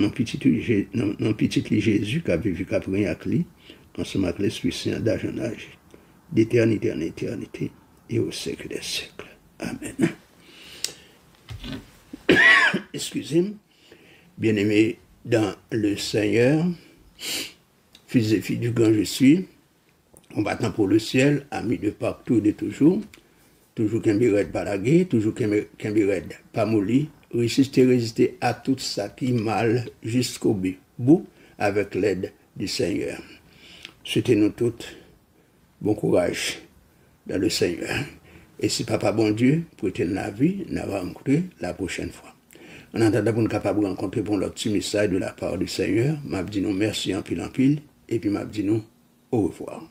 un petit Jésus qui a vécu qu'après avec lui, ensemble avec l'Esprit Saint d'âge en âge, d'éternité en éternité et au siècle des siècles. Amen. Excusez-moi, bien-aimés dans le Seigneur, fils et filles du grand je suis, combattant pour le ciel, amis de partout et de toujours qu'un biret pas lagué, toujours qu'un biret pas mouli, résister à tout ça qui mal jusqu'au bout avec l'aide du Seigneur. Souhaitez nous toutes bon courage dans le Seigneur. Et si Papa bon Dieu, prêtez la vie, nous va rencontrer la prochaine fois. En attendant pour nous capables de rencontrer pour notre petit message de la part du Seigneur, m'a dit nous merci en pile, et puis m'a dit nous au revoir.